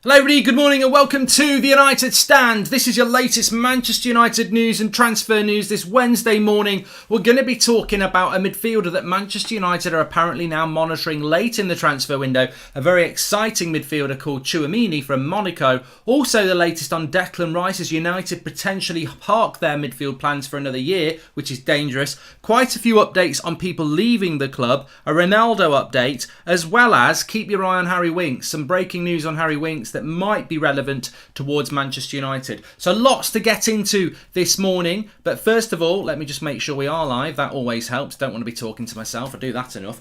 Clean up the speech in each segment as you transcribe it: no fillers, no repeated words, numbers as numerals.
Hello everybody, good morning and welcome to the United Stand. This is your latest Manchester United news and transfer news this Wednesday morning. We're going to be talking about a midfielder that Manchester United are apparently now monitoring late in the transfer window. A very exciting midfielder called CDM from Monaco. Also the latest on Declan Rice as United potentially park their midfield plans for another year, which is dangerous. Quite a few updates on people leaving the club. A Ronaldo update, as well as keep your eye on Harry Winks. Some breaking news on Harry Winks that might be relevant towards Manchester United. So lots to get into this morning. But first of all, let me just make sure we are live. That always helps. Don't want to be talking to myself. I do that enough.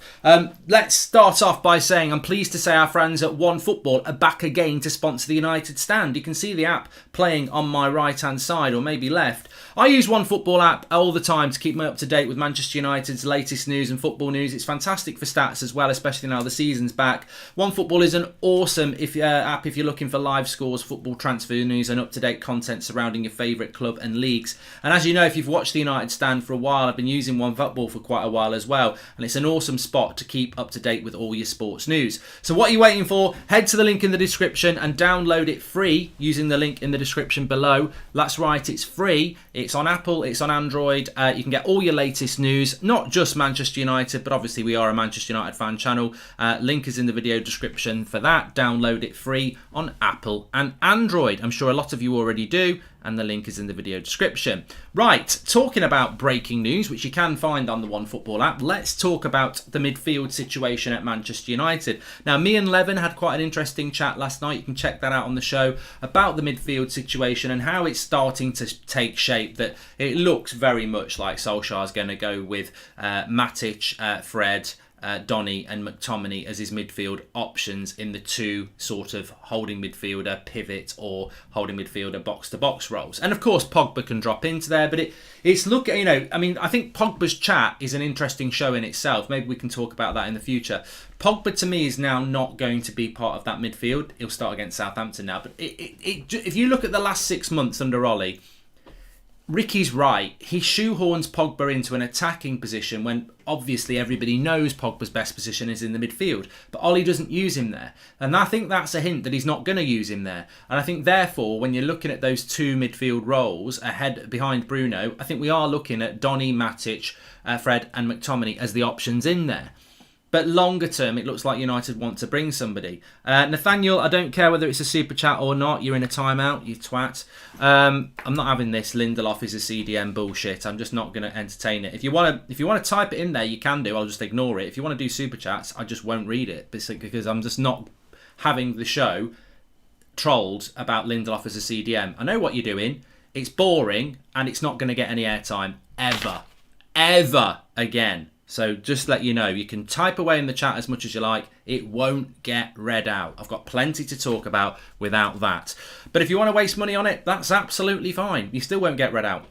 Let's start off by saying I'm pleased to say our friends at OneFootball are back again to sponsor the United Stand. You can see the app playing on my right-hand side or maybe left. I use OneFootball app all the time to keep me up to date with Manchester United's latest news and football news. It's fantastic for stats as well, especially now the season's back. OneFootball is an awesome app if you're looking for live scores, football transfer news and up-to-date content surrounding your favourite club and leagues. And as you know, if you've watched the United Stand for a while, I've been using OneFootball for quite a while as well. And it's an awesome spot to keep up to date with all your sports news. So what are you waiting for? Head to the link in the description and download it free using the link in the description below. That's right, it's free. It's on Apple, it's on Android. You can get all your latest news, not just Manchester United, but obviously we are a Manchester United fan channel. Link is in the video description for that. Download it free on Apple and Android. I'm sure a lot of you already do, and the link is in the video description. Right, talking about breaking news, which you can find on the OneFootball app, let's talk about the midfield situation at Manchester United. Now, me and Levin had quite an interesting chat last night. You can check that out on the show about the midfield situation and how it's starting to take shape, that it looks very much like Solskjaer's going to go with Matic, Fred, Donny and McTominay as his midfield options in the two sort of holding midfielder pivot or holding midfielder box-to-box roles. And of course Pogba can drop into there, but it's look, you know, I mean, I think Pogba's chat is an interesting show in itself. Maybe we can talk about that in the future. Pogba to me is now not going to be part of that midfield. He'll start against Southampton now, but if you look at the last 6 months under Ollie, Ricky's right. He shoehorns Pogba into an attacking position when obviously everybody knows Pogba's best position is in the midfield. But Ollie doesn't use him there. And I think that's a hint that he's not going to use him there. And I think therefore, when you're looking at those two midfield roles behind Bruno, I think we are looking at Donny, Matic, Fred and McTominay as the options in there. But longer term, it looks like United want to bring somebody. Nathaniel, I don't care whether it's a super chat or not. You're in a timeout, you twat. I'm not having this Lindelof is a CDM bullshit. I'm just not going to entertain it. If you want to type it in there, you can do. I'll just ignore it. If you want to do super chats, I just won't read it because I'm just not having the show trolled about Lindelof as a CDM. I know what you're doing. It's boring and it's not going to get any airtime ever again. So just let you know, you can type away in the chat as much as you like. It won't get read out. I've got plenty to talk about without that. But if you want to waste money on it, that's absolutely fine. You still won't get read out.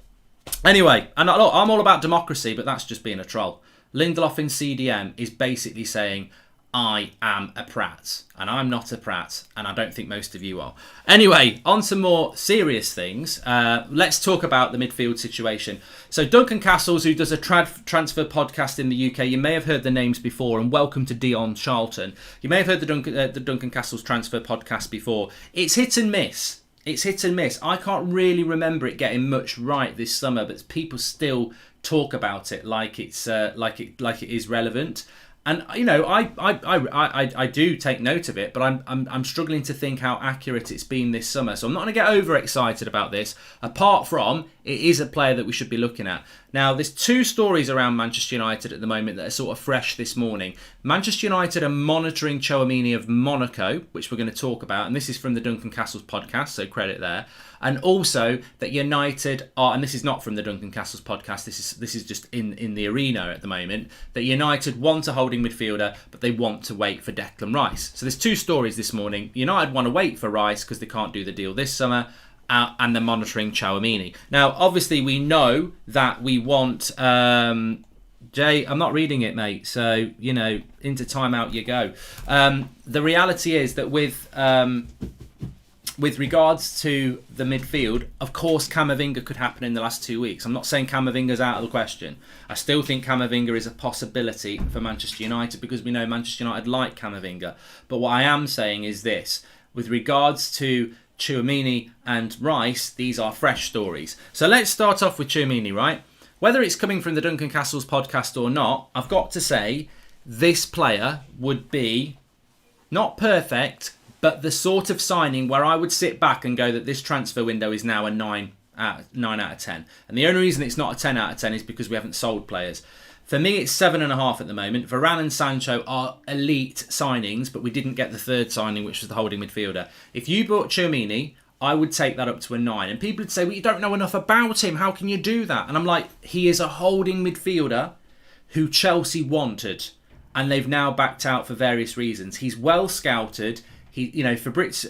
Anyway, and look, I'm all about democracy, but that's just being a troll. Lindelof in CDM is basically saying, I am a prat, and I'm not a prat, and I don't think most of you are. Anyway, on to more serious things. Let's talk about the midfield situation. So Duncan Castles, who does a transfer podcast in the UK, you may have heard the names before, and welcome to Dion Charlton. You may have heard the Duncan Castles transfer podcast before. It's hit and miss. It's hit and miss. I can't really remember it getting much right this summer, but people still talk about it like it is relevant. And you know, I do take note of it, but I'm struggling to think how accurate it's been this summer. So I'm not going to get overexcited about this. Apart from it is a player that we should be looking at. Now, there's two stories around Manchester United at the moment that are sort of fresh this morning. Manchester United are monitoring CDM of Monaco, which we're going to talk about, and this is from the Duncan Castles podcast, so credit there. And also that United are, and this is not from the Duncan Castles podcast, this is just in the arena at the moment, that United want a holding midfielder, but they want to wait for Declan Rice. So there's two stories this morning. United want to wait for Rice because they can't do the deal this summer, and they're monitoring CDM. Now, obviously, we know that we want... Jay, I'm not reading it, mate. So, you know, into timeout you go. The reality is that with regards to the midfield, of course, Camavinga could happen in the last 2 weeks. I'm not saying Camavinga's out of the question. I still think Camavinga is a possibility for Manchester United because we know Manchester United like Camavinga. But what I am saying is this. With regards to CDM and Rice, these are fresh stories. So let's start off with CDM, right? Whether it's coming from the Duncan Castles podcast or not, I've got to say this player would be not perfect, but the sort of signing where I would sit back and go that this transfer window is now a 9 out of 10. And the only reason it's not a 10 out of 10 is because we haven't sold players. For me, it's 7.5 at the moment. Varane and Sancho are elite signings, but we didn't get the third signing, which was the holding midfielder. If you bought CDM, I would take that up to a 9. And people would say, well, you don't know enough about him. How can you do that? And I'm like, he is a holding midfielder who Chelsea wanted. And they've now backed out for various reasons. He's well scouted. Fabregas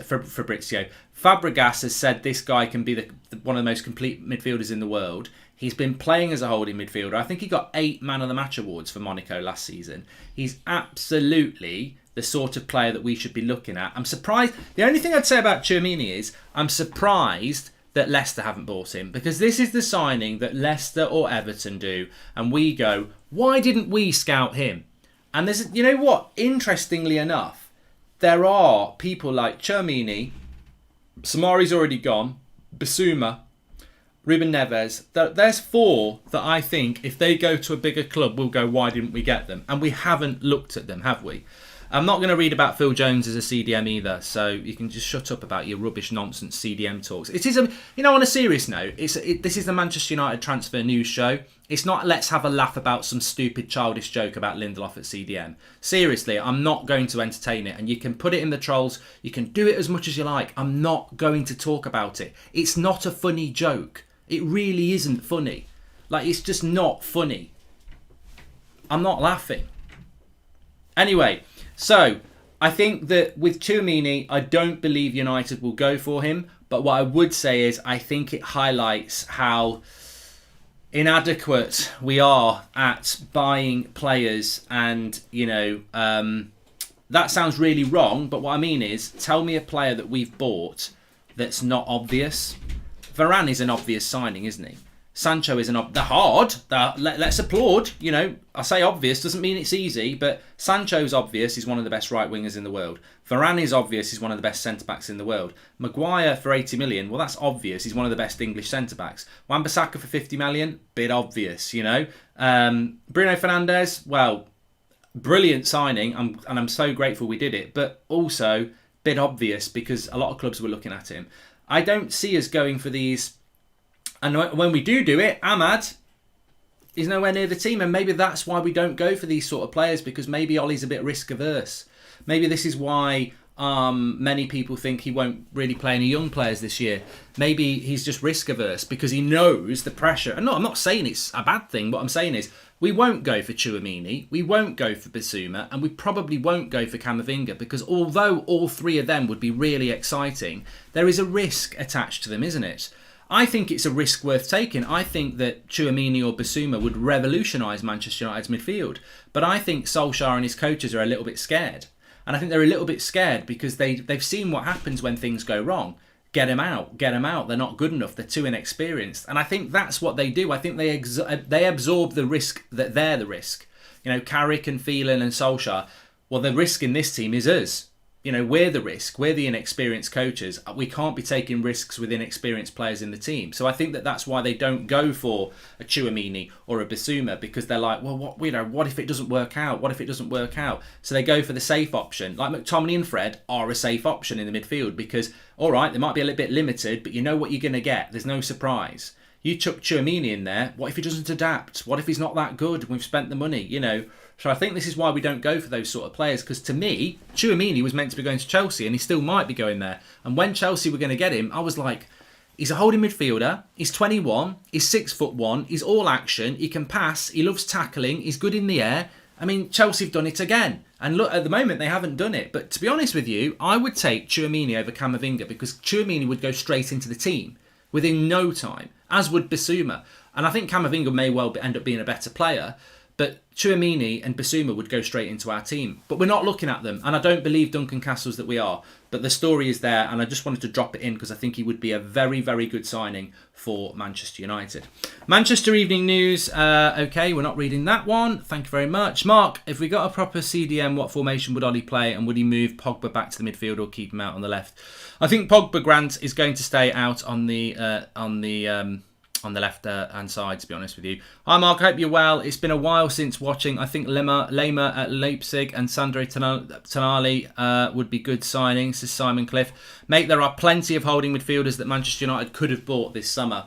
has said this guy can be one of the most complete midfielders in the world. He's been playing as a holding midfielder. I think he got 8 Man of the Match awards for Monaco last season. He's absolutely the sort of player that we should be looking at. I'm surprised. The only thing I'd say about CDM is I'm surprised that Leicester haven't bought him, because this is the signing that Leicester or Everton do. And we go, why didn't we scout him? And there's, you know what? Interestingly enough, there are people like CDM, Samari's already gone, Bissouma, Ruben Neves. There's 4 that I think if they go to a bigger club, we'll go, why didn't we get them? And we haven't looked at them, have we? I'm not going to read about Phil Jones as a CDM either, so you can just shut up about your rubbish nonsense CDM talks. It is, on a serious note, this is the Manchester United transfer news show. It's not let's have a laugh about some stupid childish joke about Lindelof at CDM. Seriously, I'm not going to entertain it, and you can put it in the trolls. You can do it as much as you like. I'm not going to talk about it. It's not a funny joke. It really isn't funny. Like, it's just not funny. I'm not laughing. Anyway, so I think that with CDM, I don't believe United will go for him. But what I would say is I think it highlights how inadequate we are at buying players. And, that sounds really wrong. But what I mean is, tell me a player that we've bought that's not obvious. Varane is an obvious signing, isn't he? Sancho is let's applaud. I say obvious, doesn't mean it's easy, but Sancho's obvious. He's one of the best right wingers in the world. Varane is obvious. He's one of the best centre-backs in the world. Maguire for 80 million, well, that's obvious. He's one of the best English centre-backs. Wan-Bissaka for 50 million, bit obvious, Bruno Fernandes, well, brilliant signing, and I'm so grateful we did it, but also bit obvious because a lot of clubs were looking at him. I don't see us going for these. And when we do it, Ahmad is nowhere near the team. And maybe that's why we don't go for these sort of players, because maybe Ollie's a bit risk averse. Maybe this is why many people think he won't really play any young players this year. Maybe he's just risk averse because he knows the pressure. And no, I'm not saying it's a bad thing. What I'm saying is we won't go for CDM, we won't go for Bissouma, and we probably won't go for Camavinga, because although all 3 of them would be really exciting, there is a risk attached to them, isn't it? I think it's a risk worth taking. I think that CDM or Bissouma would revolutionise Manchester United's midfield. But I think Solskjaer and his coaches are a little bit scared. And I think they're a little bit scared because they've seen what happens when things go wrong. Get them out. They're not good enough. They're too inexperienced. And I think that's what they do. I think they absorb the risk that they're the risk. Carrick and Phelan and Solskjaer, well, the risk in this team is us. We're the risk. We're the inexperienced coaches. We can't be taking risks with inexperienced players in the team. So I think that's why they don't go for a CDM or a Bissouma, because they're like, well, what if it doesn't work out? What if it doesn't work out? So they go for the safe option. Like McTominay and Fred are a safe option in the midfield because, all right, they might be a little bit limited, but you know what you're going to get. There's no surprise. You chuck CDM in there. What if he doesn't adapt? What if he's not that good? We've spent the money, So I think this is why we don't go for those sort of players, because to me, CDM was meant to be going to Chelsea and he still might be going there. And when Chelsea were going to get him, I was like, he's a holding midfielder, he's 21, he's 6'1", he's all action, he can pass, he loves tackling, he's good in the air. I mean, Chelsea have done it again. And look, at the moment, they haven't done it. But to be honest with you, I would take CDM over Camavinga, because CDM would go straight into the team within no time, as would Bissouma. And I think Camavinga may well end up being a better player. But CHOUAMENI and Bissouma would go straight into our team. But we're not looking at them. And I don't believe Duncan Castles that we are. But the story is there. And I just wanted to drop it in because I think he would be a very, very good signing for Manchester United. Manchester Evening News. Okay, we're not reading that one. Thank you very much. Mark, if we got a proper CDM, what formation would Ollie play? And would he move Pogba back to the midfield or keep him out on the left? I think Pogba, Grant, is going to stay out on the left hand side, to be honest with you. Hi Mark, I hope you're well. It's been a while since watching. I think Lema at Leipzig and Sandro Tonali would be good signings, says Simon Cliff. Mate, there are plenty of holding midfielders that Manchester United could have bought this summer.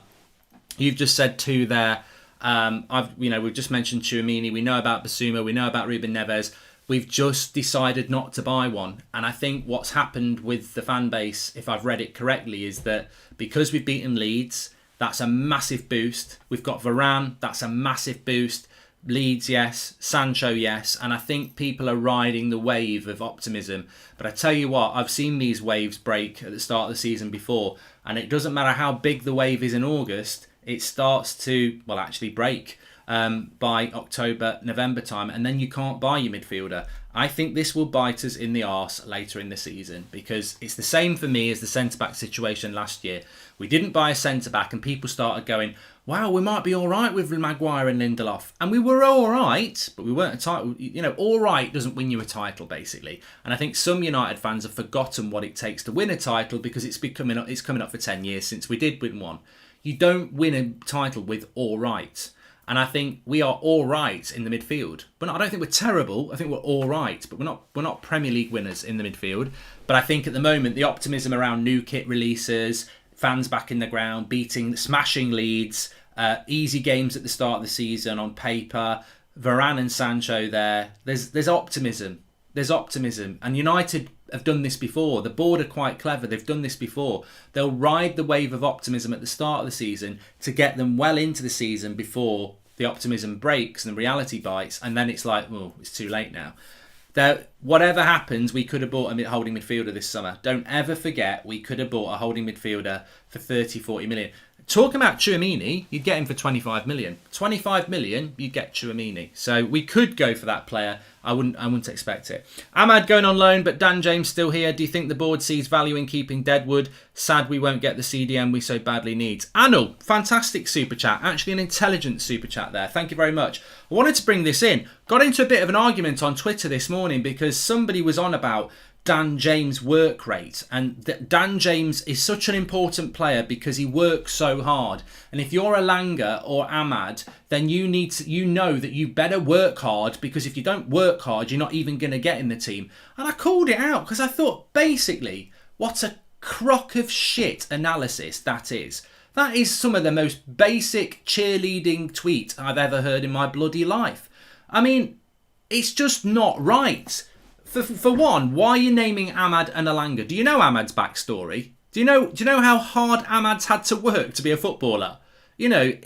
You've just said two there. We've just mentioned CHOUAMENI. We know about Bissouma. We know about Ruben Neves. We've just decided not to buy one. And I think what's happened with the fan base, if I've read it correctly, is that because we've beaten Leeds, that's a massive boost. We've got Varane, that's a massive boost. Leeds, yes. Sancho, yes. And I think people are riding the wave of optimism. But I tell you what, I've seen these waves break at the start of the season before. And it doesn't matter how big the wave is in August, it starts to, well, actually break by October, November time. And then you can't buy your midfielder. I think this will bite us in the arse later in the season because it's the same for me as the centre-back situation last year. We didn't buy a centre-back and people started going, wow, we might be all right with Maguire and Lindelof. And we were all right, but we weren't a title. All right doesn't win you a title, basically. And I think some United fans have forgotten what it takes to win a title because it's coming up for 10 years since we did win one. You don't win a title with all right. And I think we are all right in the midfield. But I don't think we're terrible. I think we're all right. But we're not Premier League winners in the midfield. But I think at the moment, the optimism around new kit releases, fans back in the ground, smashing Leeds, easy games at the start of the season on paper, Varane and Sancho there. There's optimism. There's optimism. And United have done this before. The board are quite clever. They've done this before. They'll ride the wave of optimism at the start of the season to get them well into the season before the optimism breaks and the reality bites. And then it's like, well, it's too late now. Whatever happens, we could have bought a holding midfielder this summer. Don't ever forget, we could have bought a holding midfielder for 30, 40 million. Talking about CHOUAMENI, you'd get him for 25 million. 25 million, you'd get CHOUAMENI. So we could go for that player. I wouldn't expect it. Ahmad going on loan, but Dan James still here. Do you think the board sees value in keeping Deadwood? Sad we won't get the CDM we so badly need. Anil, fantastic super chat. Actually an intelligent super chat there. Thank you very much. I wanted to bring this in. Got into a bit of an argument on Twitter this morning because somebody was on about Dan James' work rate, and Dan James is such an important player because he works so hard. And if you're Elanga or Ahmad, then you know that you better work hard, because if you don't work hard, you're not even going to get in the team. And I called it out because I thought, basically, what a crock of shit analysis that is. That is some of the most basic cheerleading tweet I've ever heard in my bloody life. I mean, it's just not right. For one, why are you naming Ahmad and Elanga? Do you know Ahmad's backstory? Do you know how hard Ahmad's had to work to be a footballer? You know,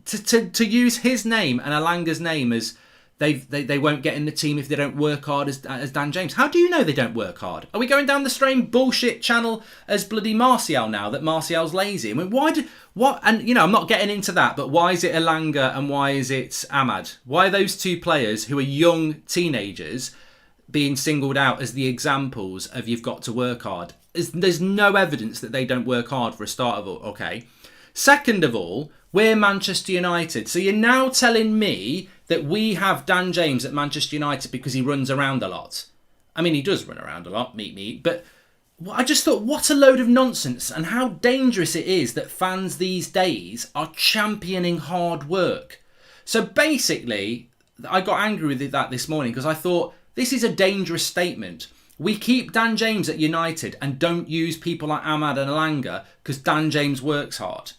to use his name and Elanga's name as they won't get in the team if they don't work hard as Dan James. How do you know they don't work hard? Are we going down the same bullshit channel as bloody Martial now, that Martial's lazy? I mean, I'm not getting into that, but why is it Elanga and why is it Ahmad? Why are those two players who are young teenagers being singled out as the examples of you've got to work hard? There's no evidence that they don't work hard for a start of all, okay? Second of all, we're Manchester United. So you're now telling me that we have Dan James at Manchester United because he runs around a lot. I mean, he does run around a lot, meet, but I just thought, what a load of nonsense, and how dangerous it is that fans these days are championing hard work. So basically, I got angry with that this morning because I thought, this is a dangerous statement. We keep Dan James at United and don't use people like Ahmad and Elanga because Dan James works hard.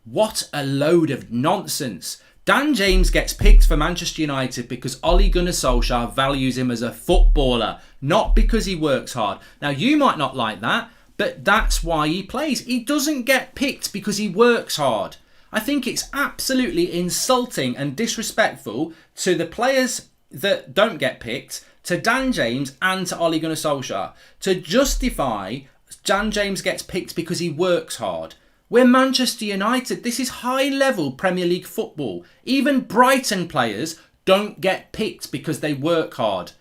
What a load of nonsense. Dan James gets picked for Manchester United because Ole Gunnar Solskjaer values him as a footballer, not because he works hard. Now, you might not like that, but that's why he plays. He doesn't get picked because he works hard. I think it's absolutely insulting and disrespectful to the players that don't get picked, to Dan James and to Ole Gunnar Solskjaer, to justify Dan James gets picked because he works hard. We're Manchester United. This is high-level Premier League football. Even Brighton players don't get picked because they work hard.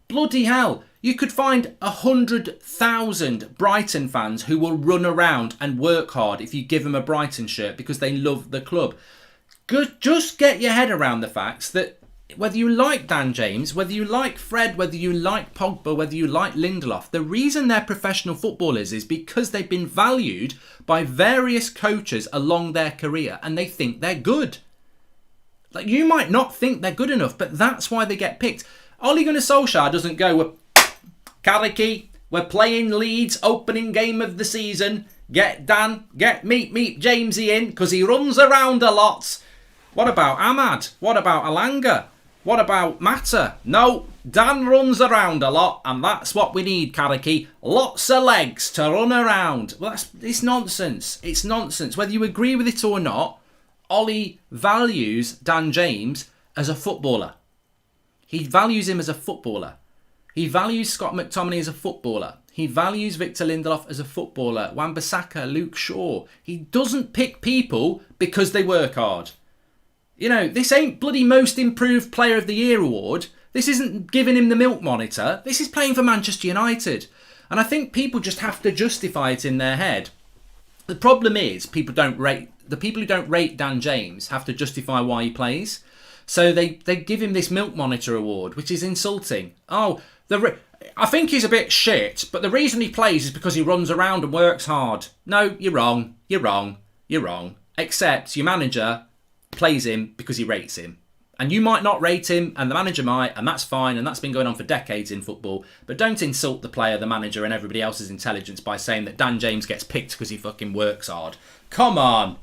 Bloody hell, you could find 100,000 Brighton fans who will run around and work hard if you give them a Brighton shirt because they love the club. Just get your head around the facts that whether you like Dan James, whether you like Fred, whether you like Pogba, whether you like Lindelof, the reason they're professional footballers is because they've been valued by various coaches along their career and they think they're good. Like, you might not think they're good enough, but that's why they get picked. Ole Gunnar Solskjaer doesn't go, Carricky, we're playing Leeds, opening game of the season. Get meet Jamesy in because he runs around a lot. What about Ahmad? What about Alanga? What about Mata? No, Dan runs around a lot and that's what we need, Carricky. Lots of legs to run around. Well, it's nonsense. It's nonsense. Whether you agree with it or not, Ollie values Dan James as a footballer. He values him as a footballer. He values Scott McTominay as a footballer. He values Victor Lindelof as a footballer. Wan-Bissaka, Luke Shaw. He doesn't pick people because they work hard. You know, this ain't bloody Most Improved Player of the Year award. This isn't giving him the milk monitor. This is playing for Manchester United. And I think people just have to justify it in their head. The problem is the people who don't rate Dan James have to justify why he plays. So they give him this milk monitor award, which is insulting. Oh, I think he's a bit shit, but the reason he plays is because he runs around and works hard. No, you're wrong. You're wrong. You're wrong. Except your manager plays him because he rates him. And you might not rate him, and the manager might, and that's fine, and that's been going on for decades in football. But don't insult the player, the manager, and everybody else's intelligence by saying that Dan James gets picked because he fucking works hard. Come on.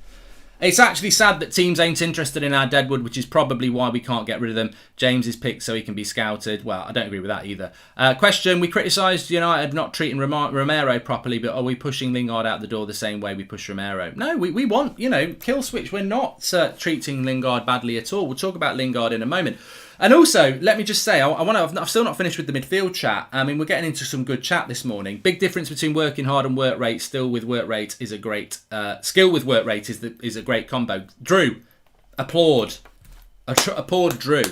It's actually sad that teams ain't interested in our Deadwood, which is probably why we can't get rid of them. James is picked so he can be scouted. Well, I don't agree with that either. Question, we criticised United not treating Romero properly, but are we pushing Lingard out the door the same way we push Romero? No, we want, kill switch. We're not treating Lingard badly at all. We'll talk about Lingard in a moment. And also, let me just say, I've still not finished with the midfield chat. I mean, we're getting into some good chat this morning. Big difference between working hard and work rate. Still with work rate is a great... skill with work rate is a great combo. Drew, applaud. Applaud Drew.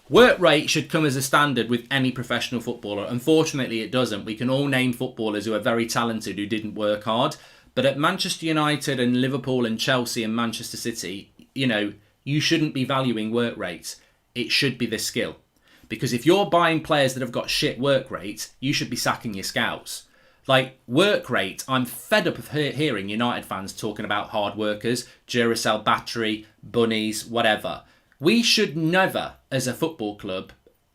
Work rate should come as a standard with any professional footballer. Unfortunately, it doesn't. We can all name footballers who are very talented who didn't work hard. But at Manchester United and Liverpool and Chelsea and Manchester City, you shouldn't be valuing work rate. It should be the skill. Because if you're buying players that have got shit work rate, you should be sacking your scouts. Like, work rate, I'm fed up of hearing United fans talking about hard workers, Duracell battery, bunnies, whatever. We should never, as a football club,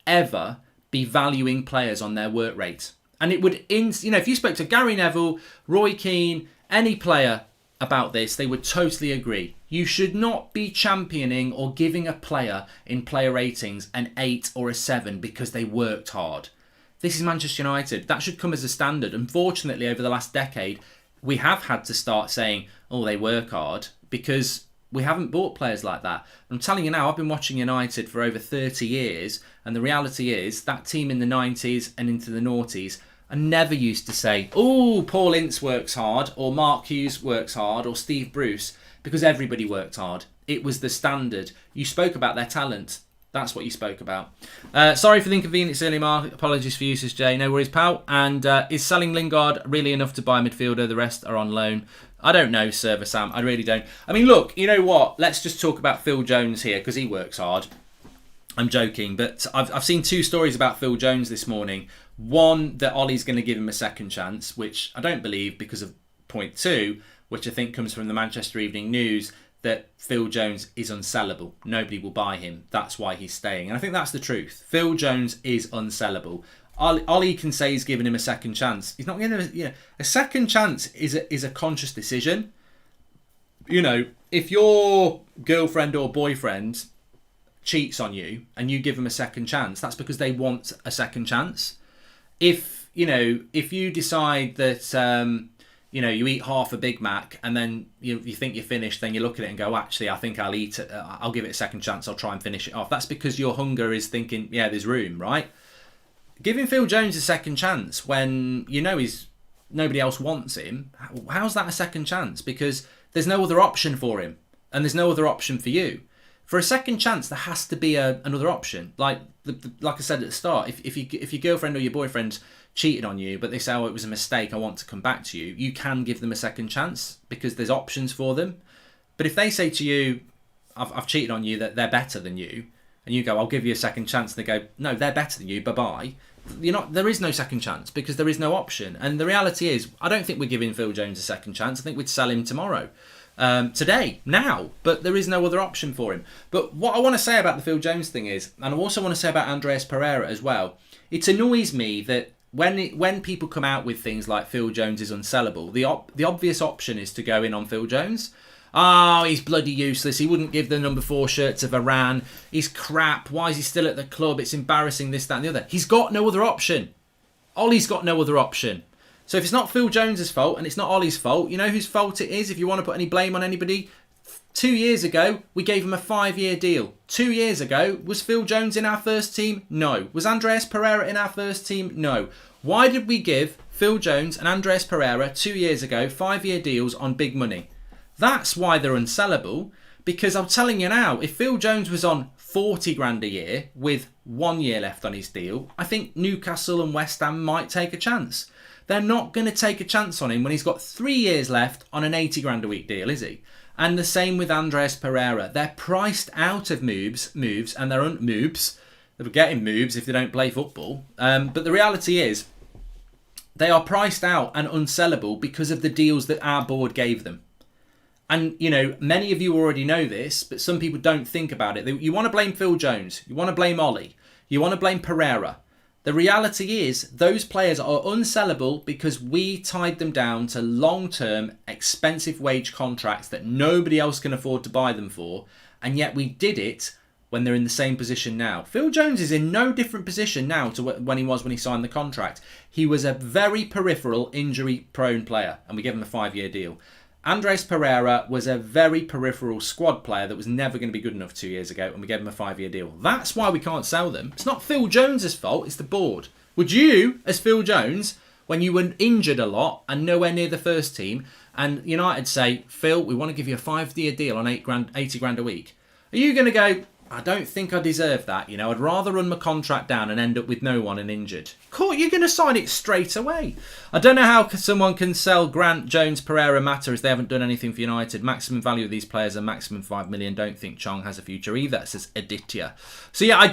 ever be valuing players on their work rate. And it would, if you spoke to Gary Neville, Roy Keane, any player about this, they would totally agree. You should not be championing or giving a player in player ratings an 8 or a 7 because they worked hard. This is Manchester United. That should come as a standard. Unfortunately, over the last decade, we have had to start saying, oh, they work hard, because we haven't bought players like that. I'm telling you now, I've been watching United for over 30 years, and the reality is that team in the 90s and into the noughties, I never used to say, oh, Paul Ince works hard, or Mark Hughes works hard, or Steve Bruce, because everybody worked hard. It was the standard. You spoke about their talent. That's what you spoke about. Sorry for the inconvenience early, Mark. Apologies for you, says Jay. No worries, pal. And is selling Lingard really enough to buy a midfielder? The rest are on loan. I don't know, Server Sam. I really don't. I mean, look, you know what? Let's just talk about Phil Jones here, because he works hard. I'm joking, but I've seen two stories about Phil Jones this morning. One, that Ollie's going to give him a second chance, which I don't believe because of point two, which I think comes from the Manchester Evening News, that Phil Jones is unsellable. Nobody will buy him. That's why he's staying. And I think that's the truth. Phil Jones is unsellable. Ollie can say he's given him a second chance. He's not going to... a second chance is a conscious decision. If your girlfriend or boyfriend cheats on you and you give them a second chance, that's because they want a second chance. If you decide that... you eat half a Big Mac and then you think you're finished, then you look at it and go, actually, I think I'll eat it. I'll give it a second chance. I'll try and finish it off. That's because your hunger is thinking, yeah, there's room, right? Giving Phil Jones a second chance when nobody else wants him, how's that a second chance? Because there's no other option for him and there's no other option for you. For a second chance, there has to be another option. Like I said at the start, if your girlfriend or your boyfriend cheated on you, but they say, oh, it was a mistake, I want to come back to you, you can give them a second chance because there's options for them. But if they say to you, I've cheated on you, that they're better than you, and you go, I'll give you a second chance, and they go, no, they're better than you, bye-bye. There is no second chance because there is no option. And the reality is, I don't think we're giving Phil Jones a second chance. I think we'd sell him tomorrow. Today, now, but there is no other option for him. But what I want to say about the Phil Jones thing is, and I also want to say about Andreas Pereira as well, it annoys me that when people come out with things like Phil Jones is unsellable, the obvious option is to go in on Phil Jones. Oh, he's bloody useless. He wouldn't give the number 4 shirt to Varane. He's crap. Why is he still at the club? It's embarrassing, this, that and the other. He's got no other option. Ollie's got no other option. So if it's not Phil Jones' fault and it's not Ollie's fault, you know whose fault it is? If you want to put any blame on anybody, 2 years ago, we gave him a 5-year deal. 2 years ago, was Phil Jones in our first team? No. Was Andreas Pereira in our first team? No. Why did we give Phil Jones and Andreas Pereira 2 years ago 5-year deals on big money? That's why they're unsellable, because I'm telling you now, if Phil Jones was on 40 grand a year with 1 year left on his deal, I think Newcastle and West Ham might take a chance. They're not going to take a chance on him when he's got 3 years left on an 80 grand a week deal, is he? And the same with Andreas Pereira. They're priced out of moves, and they're moves. They're getting moves if they don't play football. But the reality is, they are priced out and unsellable because of the deals that our board gave them. And, you know, many of you already know this, but some people don't think about it. You want to blame Phil Jones. You want to blame Ollie. You want to blame Pereira. The reality is those players are unsellable because we tied them down to long-term, expensive wage contracts that nobody else can afford to buy them for. And yet we did it when they're in the same position now. Phil Jones is in no different position now to when he was when he signed the contract. He was a very peripheral, injury-prone player, and we gave him a 5-year deal. Andreas Pereira was a very peripheral squad player that was never going to be good enough 2 years ago, and we gave him a 5-year deal. That's why we can't sell them. It's not Phil Jones' fault, it's the board. Would you, as Phil Jones, when you were injured a lot and nowhere near the first team, and United say, Phil, we want to give you a 5-year deal on 80 grand a week, are you going to go, I don't think I deserve that, I'd rather run my contract down and end up with no one and injured? Cool, you're going to sign it straight away. I don't know how someone can sell Grant, Jones, Pereira, Mata as they haven't done anything for United. Maximum value of these players are maximum 5 million. Don't think Chong has a future either, says Aditya. So yeah, I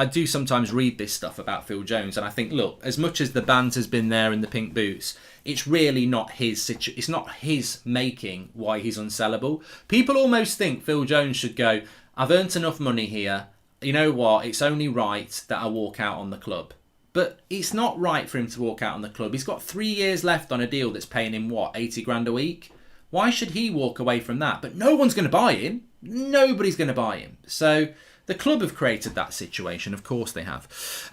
do sometimes read this stuff about Phil Jones, and I think, look, as much as the banter's been there in the pink boots, it's really not it's not his making why he's unsellable. People almost think Phil Jones should go, I've earned enough money here. You know what? It's only right that I walk out on the club. But it's not right for him to walk out on the club. He's got 3 years left on a deal that's paying him, 80 grand a week? Why should he walk away from that? But no one's going to buy him. Nobody's going to buy him. So the club have created that situation. Of course they have.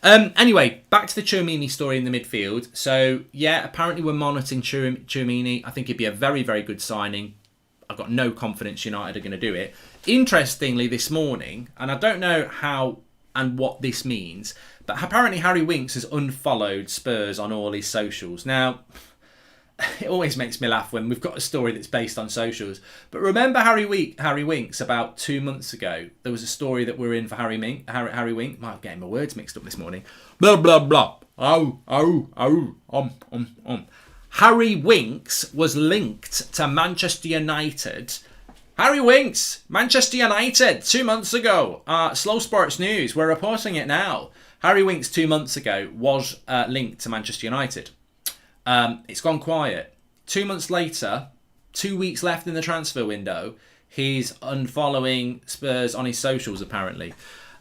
Anyway, back to the CHOUAMENI story in the midfield. So, yeah, apparently we're monitoring CHOUAMENI. I think he'd be a very, very good signing. I've got no confidence United are going to do it. Interestingly, this morning, and I don't know how and what this means, but apparently Harry Winks has unfollowed Spurs on all his socials. Now, it always makes me laugh when we've got a story that's based on socials. But remember Harry Winks about 2 months ago? There was a story that we're in for Harry Winks. I'm getting my words mixed up this morning. Blah, blah, blah. Harry Winks was linked to Manchester United. Harry Winks, Manchester United, 2 months ago. Slow Sports News, we're reporting it now. Harry Winks 2 months ago was linked to Manchester United. It's gone quiet. 2 months later, 2 weeks left in the transfer window, he's unfollowing Spurs on his socials apparently.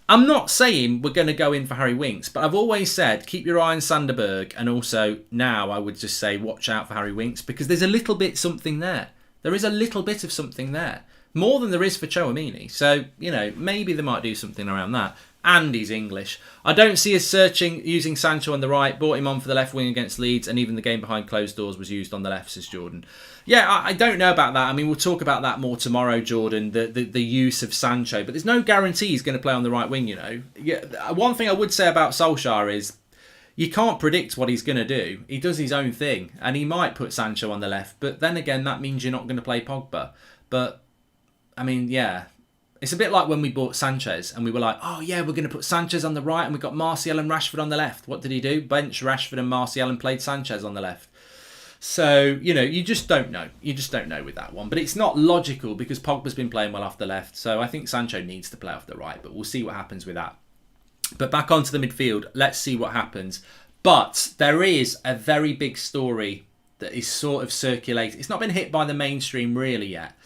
I'm not saying we're going to go in for Harry Winks, but I've always said keep your eye on Sanderberg, and also now I would just say watch out for Harry Winks because there's a little bit something there. There is a little bit of something there. More than there is for CHOUAMENI. So, maybe they might do something around that. And he's English. I don't see us using Sancho on the right, brought him on for the left wing against Leeds, and even the game behind closed doors was used on the left, says Jordan. Yeah, I don't know about that. I mean, we'll talk about that more tomorrow, Jordan, the use of Sancho. But there's no guarantee he's going to play on the right wing, Yeah, one thing I would say about Solskjaer is you can't predict what he's going to do. He does his own thing, and he might put Sancho on the left. But then again, that means you're not going to play Pogba. But, I mean, yeah, It's a bit like when we bought Sanchez and we were like, oh yeah, we're going to put Sanchez on the right and we've got Martial and Rashford on the left. What did he do? Bench Rashford and Martial and played Sanchez on the left. So, you know, you just don't know. You just don't know with that one. But it's not logical because Pogba's been playing well off the left. So I think Sancho needs to play off the right. But we'll see what happens with that. But back onto the midfield. Let's see what happens. But there is a very big story that is sort of circulating. It's not been hit by the mainstream really yet,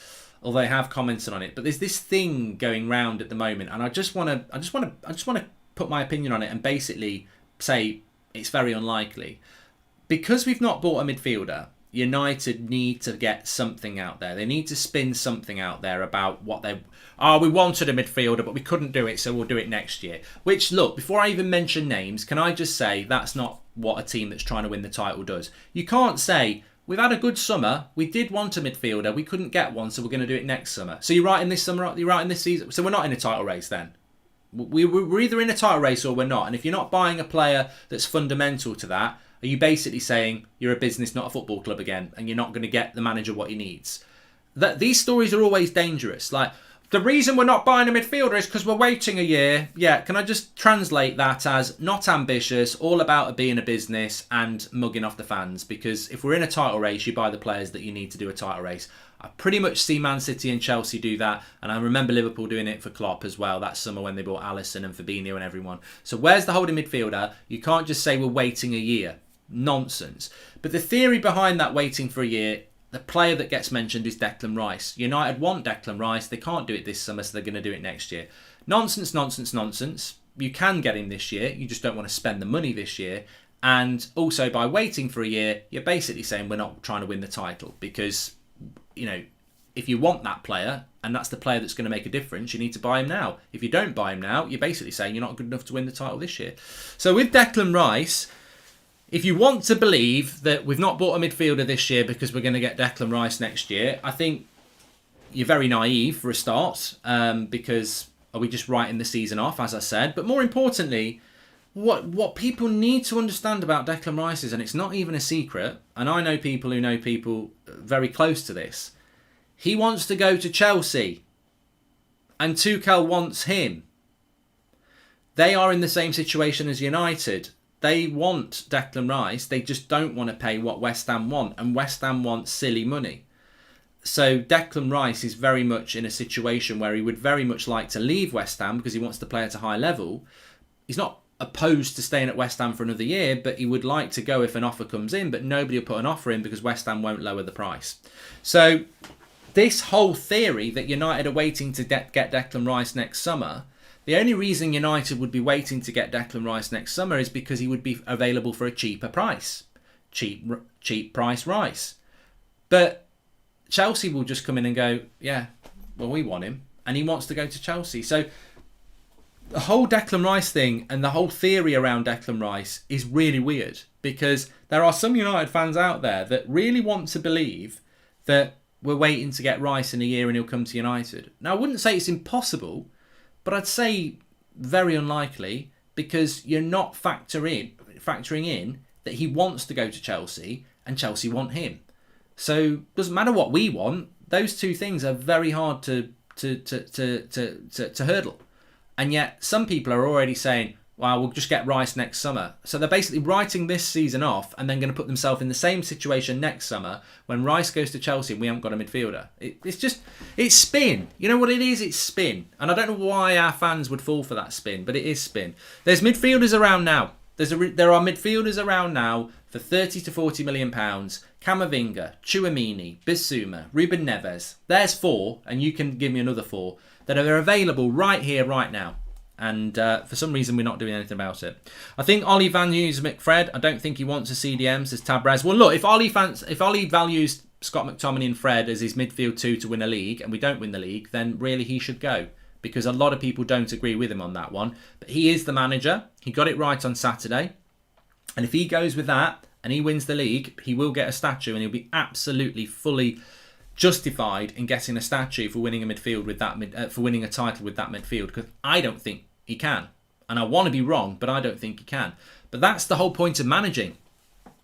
although I have commented on it. But there's this thing going round at the moment, and I just want to put my opinion on it and basically say it's very unlikely. Because we've not bought a midfielder, United need to get something out there. They need to spin something out there about what they... Oh, we wanted a midfielder, but we couldn't do it, so we'll do it next year. Which, look, before I even mention names, can I just say that's not what a team that's trying to win the title does. You can't say, we've had a good summer, we did want a midfielder, we couldn't get one, so we're going to do it next summer. So you're right in this summer, you're right in this season. So we're not in a title race then. We're either in a title race or we're not. And if you're not buying a player that's fundamental to that, are you basically saying you're a business, not a football club again, and you're not going to get the manager what he needs? These stories are always dangerous. Like, the reason we're not buying a midfielder is because we're waiting a year. Yeah, can I just translate that as not ambitious, all about being a business and mugging off the fans? Because if we're in a title race, you buy the players that you need to do a title race. I pretty much see Man City and Chelsea do that, and I remember Liverpool doing it for Klopp as well that summer when they bought Alisson and Fabinho and everyone. So where's the holding midfielder? You can't just say we're waiting a year. Nonsense. But the theory behind that waiting for a year, the player that gets mentioned is Declan Rice. United want Declan Rice. They can't do it this summer, so they're going to do it next year. Nonsense, nonsense, nonsense. You can get him this year. You just don't want to spend the money this year. And also, by waiting for a year, you're basically saying we're not trying to win the title. Because, you know, if you want that player, and that's the player that's going to make a difference, you need to buy him now. If you don't buy him now, you're basically saying you're not good enough to win the title this year. So with Declan Rice... If you want to believe that we've not bought a midfielder this year because we're going to get Declan Rice next year, I think you're very naive for a start, because are we just writing the season off, as I said? But more importantly, what people need to understand about Declan Rice is, and it's not even a secret, and I know people who know people very close to this, he wants to go to Chelsea, and Tuchel wants him. They are in the same situation as United. They want Declan Rice. They just don't want to pay what West Ham want. And West Ham wants silly money. So Declan Rice is very much in a situation where he would very much like to leave West Ham because he wants to play at a high level. He's not opposed to staying at West Ham for another year, but he would like to go if an offer comes in, but nobody will put an offer in because West Ham won't lower the price. So this whole theory that United are waiting to get Declan Rice next summer... The only reason United would be waiting to get Declan Rice next summer is because he would be available for a cheaper price. Cheap price Rice. But Chelsea will just come in and go, yeah, well, we want him. And he wants to go to Chelsea. So the whole Declan Rice thing and the whole theory around Declan Rice is really weird. Because there are some United fans out there that really want to believe that we're waiting to get Rice in a year and he'll come to United. Now, I wouldn't say it's impossible, but I'd say very unlikely because you're not factoring in that he wants to go to Chelsea and Chelsea want him. So it doesn't matter what we want. Those two things are very hard to hurdle. And yet some people are already saying, well, we'll just get Rice next summer. So they're basically writing this season off and then going to put themselves in the same situation next summer when Rice goes to Chelsea and we haven't got a midfielder. It's spin. You know what it is? It's spin. And I don't know why our fans would fall for that spin, but it is spin. There's midfielders around now. There are midfielders around now for 30 to 40 million pounds. Camavinga, CHOUAMENI, Bissouma, Ruben Neves. There's 4, and you can give me another 4 that are available right here, right now. And for some reason, we're not doing anything about it. I think Ollie values McFred. I don't think he wants a CDM, says Tabrez. Well, look, if Ollie values Scott McTominay and Fred as his midfield 2 to win a league, and we don't win the league, then really he should go. Because a lot of people don't agree with him on that one. But he is the manager. He got it right on Saturday. And if he goes with that and he wins the league, he will get a statue and he'll be absolutely fully justified in getting a statue for winning a midfield with that for winning a title with that midfield. Because I don't think he can. And I want to be wrong, but I don't think he can. But that's the whole point of managing.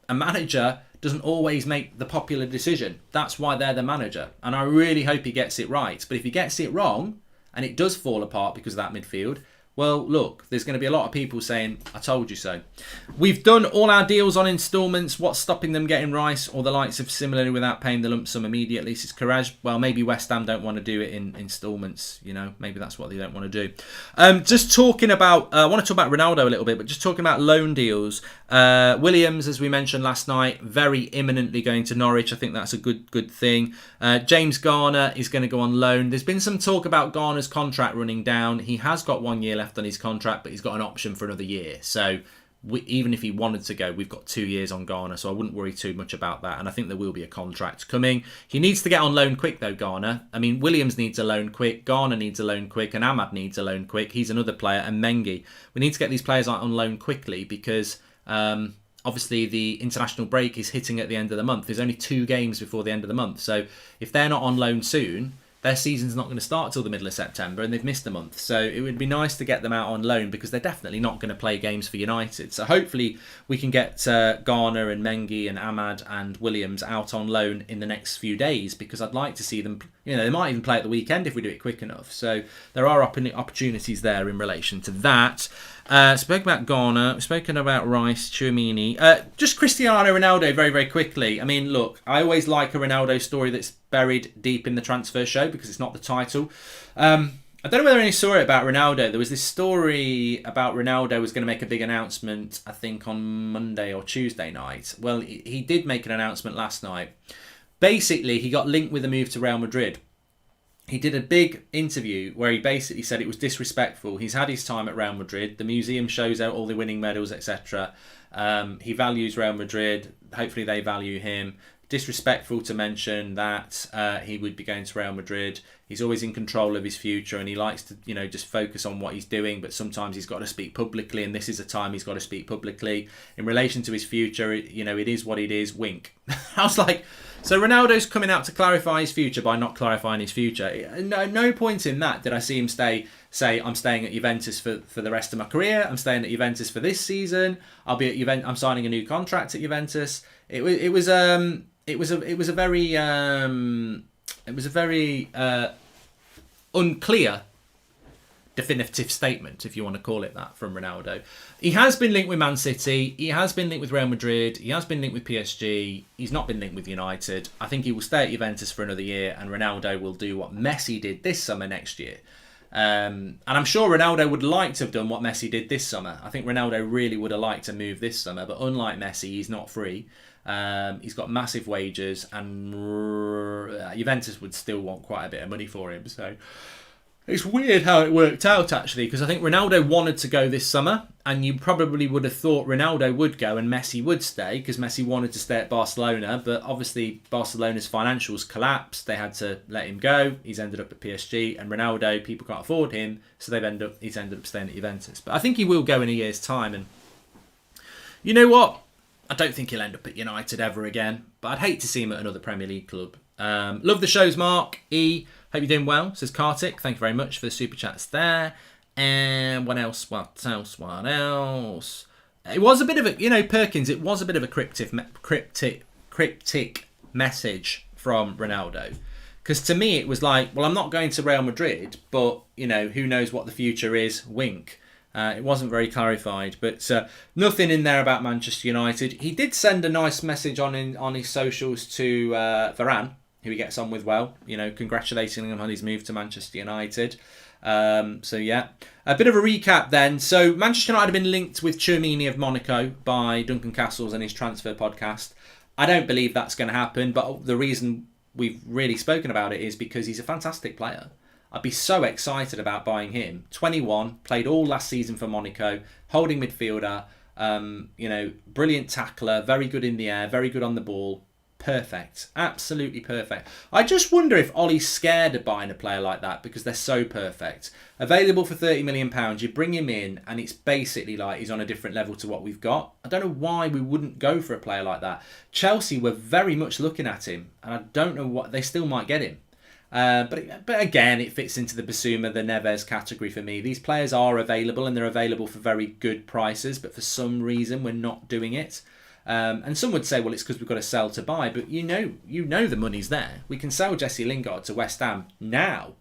A manager doesn't always make the popular decision. That's why they're the manager. And I really hope he gets it right. But if he gets it wrong, and it does fall apart because of that midfield, well, look, there's going to be a lot of people saying, I told you so. We've done all our deals on instalments. What's stopping them getting Rice or the likes of similarly without paying the lump sum immediately? Says Courage. Well, maybe West Ham don't want to do it in instalments. You know, maybe that's what they don't want to do. Just talking about, I want to talk about Ronaldo a little bit, but just talking about loan deals. Williams, as we mentioned last night, very imminently going to Norwich. I think that's a good thing. James Garner is going to go on loan. There's been some talk about Garner's contract running down. He has got 1 year left on his contract, but he's got an option for another year. So even if he wanted to go, we've got 2 years on Garner, so I wouldn't worry too much about that. And I think there will be a contract coming. He needs to get on loan quick, though, Garner. I mean, Williams needs a loan quick, Garner needs a loan quick, and Ahmad needs a loan quick. He's another player, and Mengi. We need to get these players out on loan quickly because obviously the international break is hitting at the end of the month. There's only 2 games before the end of the month. So if they're not on loan soon, their season's not going to start till the middle of September, and they've missed a month. So it would be nice to get them out on loan because they're definitely not going to play games for United. So hopefully we can get Garner and Mengi and Ahmad and Williams out on loan in the next few days, because I'd like to see them, you know, they might even play at the weekend if we do it quick enough. So there are opportunities there in relation to that. Spoken about Garner, spoken about Rice, CDM. Just Cristiano Ronaldo very, very quickly. I mean, look, I always like a Ronaldo story that's buried deep in the transfer show because it's not the title. I don't know whether any saw it about Ronaldo. There was this story about Ronaldo was going to make a big announcement, I think on Monday or Tuesday night. Well, he did make an announcement last night. Basically, he got linked with a move to Real Madrid. He did a big interview where he basically said it was disrespectful. He's had his time at Real Madrid. The museum shows out all the winning medals, etc. He values Real Madrid. Hopefully they value him. Disrespectful to mention that he would be going to Real Madrid. He's always in control of his future and he likes to, you know, just focus on what he's doing. But sometimes he's got to speak publicly, and this is a time he's got to speak publicly. In relation to his future, you know, it is what it is. Wink. I was like, so Ronaldo's coming out to clarify his future by not clarifying his future. No point in that did I see him say, I'm staying at Juventus for the rest of my career. I'm staying at Juventus for this season. I'll be at Juventus. I'm signing a new contract at Juventus. It was a very unclear definitive statement, if you want to call it that, from Ronaldo. He has been linked with Man City. He has been linked with Real Madrid. He has been linked with PSG. He's not been linked with United. I think he will stay at Juventus for another year, and Ronaldo will do what Messi did this summer next year. And I'm sure Ronaldo would like to have done what Messi did this summer. I think Ronaldo really would have liked to move this summer, but unlike Messi, he's not free. He's got massive wages, and Juventus would still want quite a bit of money for him. So it's weird how it worked out, actually, because I think Ronaldo wanted to go this summer, and you probably would have thought Ronaldo would go and Messi would stay, because Messi wanted to stay at Barcelona, but obviously Barcelona's financials collapsed. They had to let him go. He's ended up at PSG, and Ronaldo, people can't afford him, so he's ended up staying at Juventus. But I think he will go in a year's time, and you know what? I don't think he'll end up at United ever again, but I'd hate to see him at another Premier League club. Love the shows, Mark. E. Hope you're doing well, says Kartik. Thank you very much for the super chats there. And what else? It was a bit of a, you know, Perkins, it was a bit of a cryptic message from Ronaldo. Because to me, it was like, well, I'm not going to Real Madrid, but, you know, who knows what the future is? Wink. It wasn't very clarified, but nothing in there about Manchester United. He did send a nice message on his socials to Varane, who he gets on with well, you know, congratulating him on his move to Manchester United. So yeah, a bit of a recap then. So Manchester United have been linked with CHOUAMENI of Monaco by Duncan Castles and his transfer podcast. I don't believe that's going to happen, but the reason we've really spoken about it is because he's a fantastic player. I'd be so excited about buying him. 21, played all last season for Monaco, holding midfielder, you know, brilliant tackler, very good in the air, very good on the ball. Perfect. Absolutely perfect. I just wonder if Ollie's scared of buying a player like that because they're so perfect. Available for £30 million, you bring him in and it's basically like he's on a different level to what we've got. I don't know why we wouldn't go for a player like that. Chelsea were very much looking at him and I don't know what, they still might get him. But again, it fits into the Basuma, the Neves category for me. These players are available and they're available for very good prices, but for some reason we're not doing it. And some would say, well, it's because we've got to sell to buy, but you know the money's there. We can sell Jesse Lingard to West Ham now.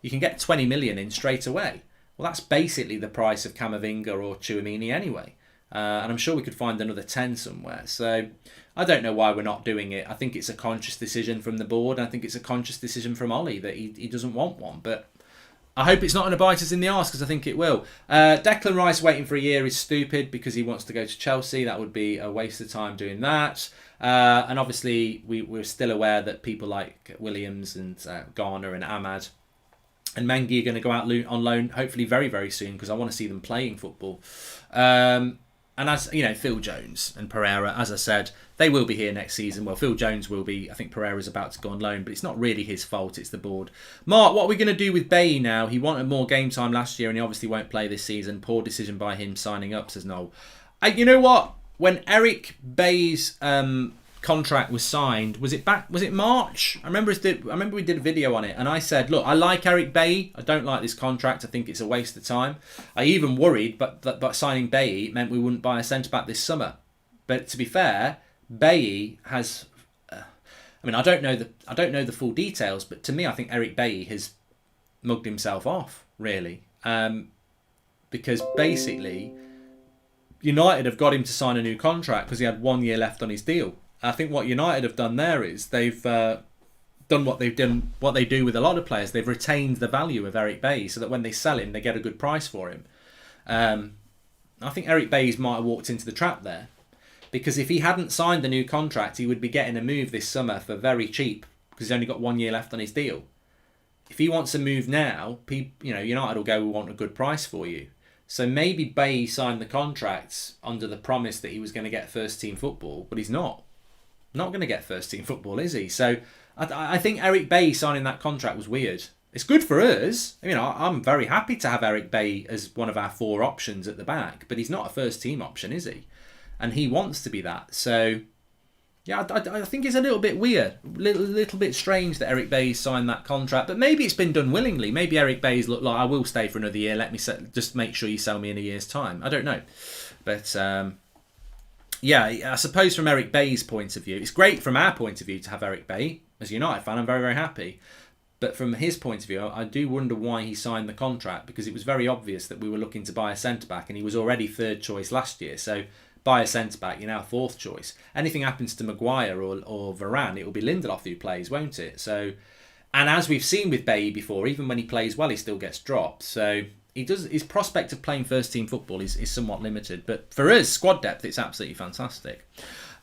you can get 20 million in straight away. Well, that's basically the price of Camavinga or Tchouaméni anyway. And I'm sure we could find another 10 somewhere. So I don't know why we're not doing it. I think it's a conscious decision from the board. And I think it's a conscious decision from Ollie that he doesn't want one. But I hope it's not going to bite us in the arse, because I think it will. Declan Rice waiting for a year is stupid because he wants to go to Chelsea. That would be a waste of time doing that. And obviously we're still aware that people like Williams and Garner and Ahmad and Mengi are going to go out on loan hopefully very, very soon, because I want to see them playing football. And as you know, Phil Jones and Pereira, as I said, they will be here next season. Well, Phil Jones will be. I think Pereira's about to go on loan, but it's not really his fault. It's the board. Mark, what are we going to do with Bailly now? He wanted more game time last year and he obviously won't play this season. Poor decision by him signing up, says Noel. You know what? When Eric Bailly's contract was signed, was it March? I remember we did a video on it, and I said, look, I like Eric Bailly. I don't like this contract. I think it's a waste of time. I even worried, but signing Bailly meant we wouldn't buy a centre back this summer. But to be fair, Bailly has. I don't know the full details, but to me, I think Eric Bailly has mugged himself off, really, because basically United have got him to sign a new contract because he had 1 year left on his deal. I think what United have done there is they've done what they do with a lot of players. They've retained the value of Eric Bailly so that when they sell him, they get a good price for him. I think Eric Bailly might have walked into the trap there, because if he hadn't signed the new contract, he would be getting a move this summer for very cheap because he's only got 1 year left on his deal. If he wants a move now, United will go, we want a good price for you. So maybe Bailly signed the contract under the promise that he was going to get first team football, but he's not going to get first team football, is he? So I think Eric Bailly signing that contract was weird. It's good for us. I'm very happy to have Eric Bailly as one of our 4 options at the back, but he's not a first team option, is he? And he wants to be that. So yeah, I think it's a little bit weird, little bit strange that Eric Bailly signed that contract, but maybe it's been done willingly. Maybe Eric Bailly's looked like, I will stay for another year. Let me just make sure you sell me in a year's time. I don't know, but. Yeah, I suppose from Eric Bailly's point of view, it's great from our point of view to have Eric Bailly. As a United fan, I'm very, very happy. But from his point of view, I do wonder why he signed the contract, because it was very obvious that we were looking to buy a centre-back and he was already 3rd choice last year. So buy a centre-back, you're now 4th choice. Anything happens to Maguire or Varane, it will be Lindelof who plays, won't it? So, and as we've seen with Bailly before, even when he plays well, he still gets dropped. So his prospect of playing first team football is somewhat limited, but for us, squad depth, it's absolutely fantastic.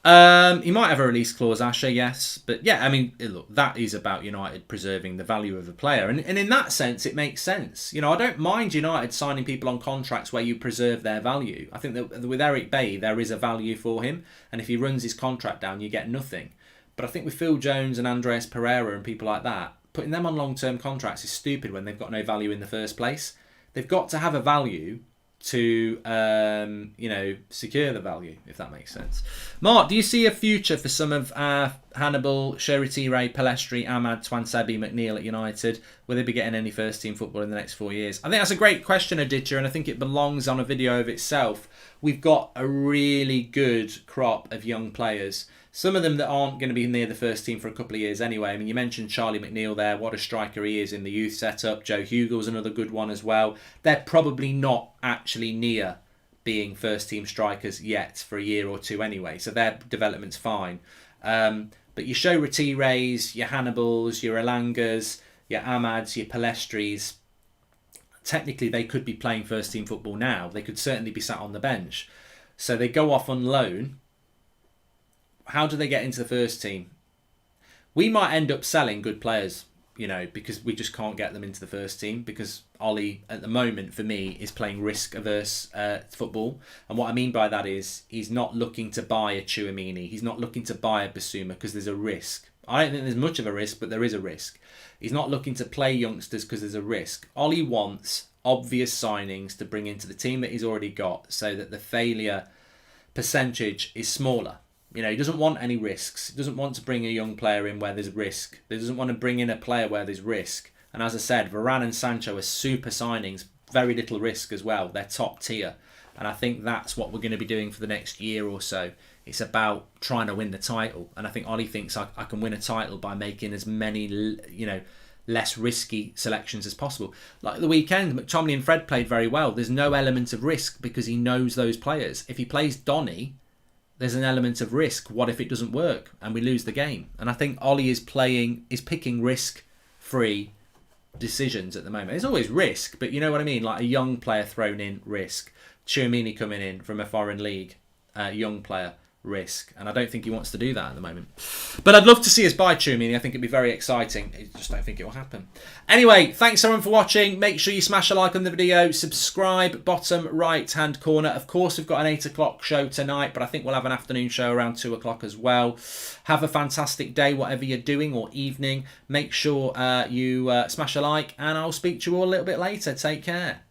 He might have a release clause, Asher, yes, but yeah, look, that is about United preserving the value of a player, and in that sense, it makes sense. I don't mind United signing people on contracts where you preserve their value. I think that with Eric Bailly, there is a value for him, and if he runs his contract down, you get nothing. But I think with Phil Jones and Andreas Pereira and people like that, putting them on long-term contracts is stupid when they've got no value in the first place. They've got to have a value to, secure the value, if that makes sense. Mark, do you see a future for some of Hannibal, Sheretire, Palestri, Ahmad, Twansebi, McNeil at United? Will they be getting any first team football in the next 4 years? I think that's a great question, Aditya, and I think it belongs on a video of itself. We've got a really good crop of young players. Some of them that aren't going to be near the first team for a couple of years anyway. You mentioned Charlie McNeil there. What a striker he is in the youth setup. Joe Hugel's another good one as well. They're probably not actually near being first team strikers yet for a year or two anyway. So their development's fine. But your Sheretires, your Hannibals, your Elangas, your Amads, your Palestris, technically they could be playing first team football now. They could certainly be sat on the bench. So they go off on loan. How do they get into the first team? We might end up selling good players, because we just can't get them into the first team, because Ollie, at the moment, for me, is playing risk-averse football. And what I mean by that is he's not looking to buy a Tchouaméni. He's not looking to buy a Basuma because there's a risk. I don't think there's much of a risk, but there is a risk. He's not looking to play youngsters because there's a risk. Ollie wants obvious signings to bring into the team that he's already got so that the failure percentage is smaller. He doesn't want any risks. He doesn't want to bring a young player in where there's risk. He doesn't want to bring in a player where there's risk. And as I said, Varane and Sancho are super signings, very little risk as well. They're top tier. And I think that's what we're going to be doing for the next year or so. It's about trying to win the title. And I think Ollie thinks I can win a title by making as many, less risky selections as possible. Like the weekend, McTominay and Fred played very well. There's no element of risk because he knows those players. If he plays Donny, there's an element of risk. What if it doesn't work and we lose the game? And I think Ollie is picking risk-free decisions at the moment. There's always risk, but you know what I mean? Like a young player thrown in, risk. CDM coming in from a foreign league, young player, risk. And I don't think he wants to do that at the moment. But I'd love to see us buy CDM. I think it'd be very exciting. I just don't think it will happen. Anyway, thanks everyone for watching. Make sure you smash a like on the video. Subscribe, bottom right hand corner. Of course, we've got an 8 o'clock show tonight, but I think we'll have an afternoon show around 2 o'clock as well. Have a fantastic day, whatever you're doing, or evening. Make sure you smash a like, and I'll speak to you all a little bit later. Take care.